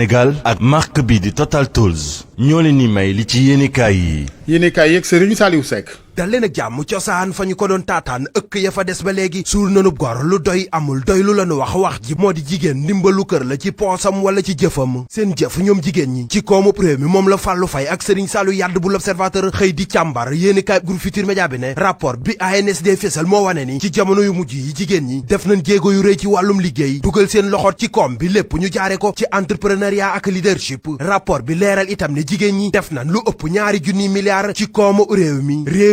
Sénégal ak marque bi di Total Tools ñoo leen ni may li ci yéenekaay yi. yéenekaay yeeg Serigne Saliou Seck. dal leen ak jàmm cosaan fa ñu ko doon taataan ëkk ya fa des ba léegi suul nanub gor lu doy amul doy lu lañu wax ji moo di jigéen ndimbalu kër la ci poosam wala ci jëfam seen jëf ñoom jigéen ñi ci koomub réew mi moom la Fallou Faye ak Serigne Saliou Yadd bu l'Observateur xëy di càmbar yéenekaay groupe Futurs Médias bi ne rapport bi ANSD fésal moo wane ni ci jamono yu mujj yi jigéen ñi def nañ jéego yu rëy ci wàllum liggéey dugal seen loxoot ci koom bi lépp ñu jaare ko ci entrepreneuriat ak leadership rapport bi leeral itam ne jigéen ñi def nañ lu ëpp ñaari junni milliards ci koomu réew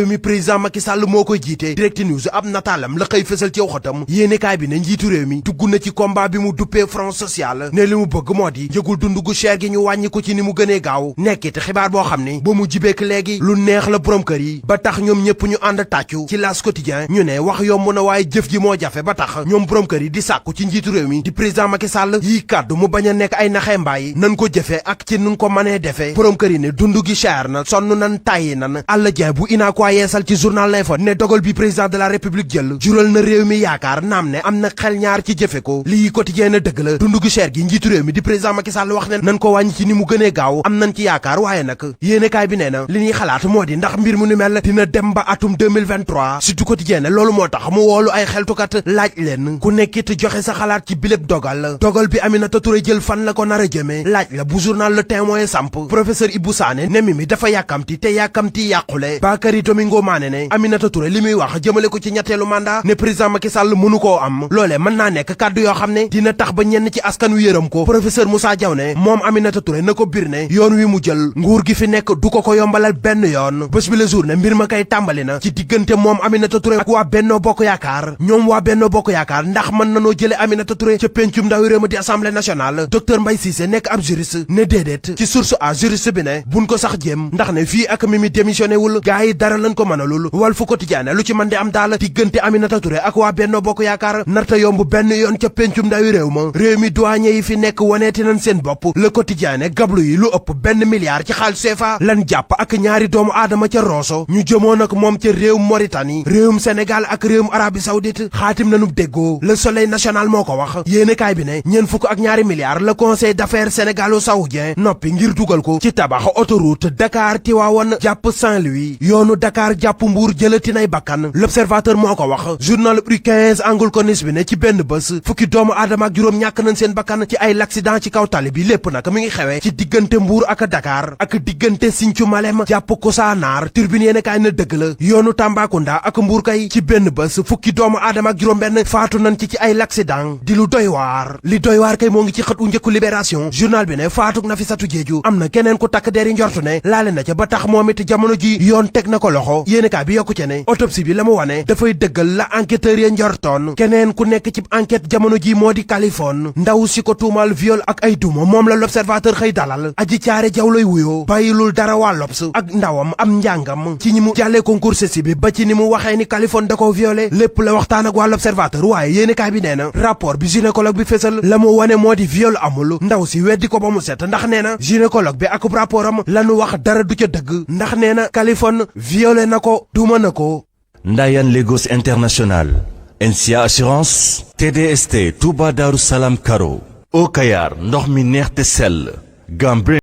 mi président Macky Sall moo koy jiite Direct News ab nataalam la xëy fësal ci waxatam yéenekaay bi ne njiitu réew mi dugg na ci combat bi mu duppee front social ne li mu bëgg moo di njëgul dund gu cher gi ñu wàññi ko ci ni mu gënee gaaw nekkit xibaar boo xam ne ba mu jibeek léegi lu neex la borom kër yi ba tax ñoom ñëpp ñu ànd tàccu ci L'As Quotidien ñu ne wax yomb na waaye jëf ji moo jafe ba tax ñoom borom kër yi di sàkku ci njiitu réew mi di président Macky Sall yii kàddu mu bañ a nekk ay naxee mbaay nan ko jëfe ak ci nun ko mënee defee borom kër yi ne dund gi cher na sonn nan tàyyi nan Alla Dieng bu Unacois Yeesal ci journal L'Info ne dogal bi président de la république jël jural na réew mi yaakaar naam ne am na xel ñaar ci jëfe ko lii quotidien na dëgg la dund gu cher gi njiitu réew mi di président Macky Sall wax ne nan ko wàññi ci ni mu gënee gaaw am nañ ci yaakaar waaye nag yéenekaay bi nee na li ñuy xalaat moo di ndax mbir mu ni mel dina dem ba atum 2023 surtout quotidien ne loolu moo tax mu woolu ay xeltukat laaj leen ku nekkit joxe sa xalaat ci biléb dogal bi Aminata Touré jël fan la ko nar a jëmee laaj la bu journal Le Témoin samp professeur Ibou Sané ne mi dafa yàkkamti te yàkkamti yàqule Bakary Domingo Mané ne Aminata Touré li muy wax jëmale ko ci ñetteelu mandat ne président Macky Sall mënu koo am loolee mën naa nekk kàddu yoo xam ne dina tax ba ñenn ci askan wi yërëm ko professeur Moussa Diaw ne moom Aminata Touré na ko bir ne yoon wi mu jël nguur gi fi nekk du ko yombalal benn yoon bés bi le jour ne mbir ma kay tàmbali na ci diggante moom Aminata Touré ak waa Benno Bokk Yaakaar ñoom waa Benno Bokk Yaakaar ndax mën nanoo jële Aminata Touré ca pencum ndawi réew ma di assemblée nationale docteur Mbaye Cissé nekk ab juriste ne déedéet ci source a juriste bi ne buñ ko sax jéem ndax ne fii ak Mimi démissionné wul gaa yi dara lañ ko mënalul Walf Quotidien lu ci mën di am daal diggante Aminata Touré ak waa Benno Bokk Yaakaar narta yomb benn yoon ca pencum ndawi réew ma réew mi douanier yi fi nekk woneeti nañ seen bopp Le Quotidien gablu yi lu ëpp benn milliard ci xaalis CFA lan jàpp ak ñaari doomu aadama ca Rosso ñu jëmoon ak moom ca réewum Mauritanie réewum Sénégal ak réewum Arabie Saoudite xaatim nañu déggoo Le Soleil national moo ko wax yéenekaay bi ne ñeen fukk ak ñaari milliards le conseil d'affaires sénégalo-saoudien noppi ngir dugal ko ci tabax autoroute Dakar Tivaouane jàpp Saint-Louis yoonu Dakar jàpp Mbour jëlati nay bakkan L'Observateur moo ko wax journal Rue 15 angle corniche bi ne ci benn bés fukki doomu aadama ak juróom ñàkk nañ seen bakkan ci ay l'accident ci kaw tali bi lépp nag mi ngi xewee ci diggante Mbour ak Dakar ak diggante Sinthiou Malem jàpp Koussanar Tribune yéenekaay na dëgg la yoonu Tambacounda ak Mbour kay ci benn bés fukki doomu aadama ak juróom benn faatu nañ ci ay l'accident di lu doy waar li doy waar kay moo ngi ci xët u njëkku Libération journal bi ne faatuk Nafissatou Diédhiou am na keneen ku takk deri njortu ne laale na ca ba tax moom it jamono ji yoon teg na ko loxo yéenekaay bi yokku ca ne autopsie bi la mu wane dafay dëggal la enquêteur ya njortoon keneen ku nekk ci enquête jamono ji moo di Kaliphone ndaw si ko tuumal viol ak ay duma moom la L'Observateur xëy dalal Adji Thiaré Diaw lay wuyoo bàyyilul dara waa L'Obs ak ndawam am njàngam ci ñi mu jàllee concours si bi ba ci ni mu waxee ni Kaliphone da ko violé lépp la waxtaan ak waa L'Observateur waaye yéenekaay bi nee na rapport bi gynécologue bi fésal la mu wane moo di viol amul ndaw si weddi ko ba mu set ndax nee na gynécologue bi ak rapport am lanu wax dara du ca dëgg ndax nee na Kaliphone violé na ko duma na ko. Ndayan Lagos International NCA Assurance TDST Touba Darou Salam Karo Au Kayar ndox mi neex te sell Gambie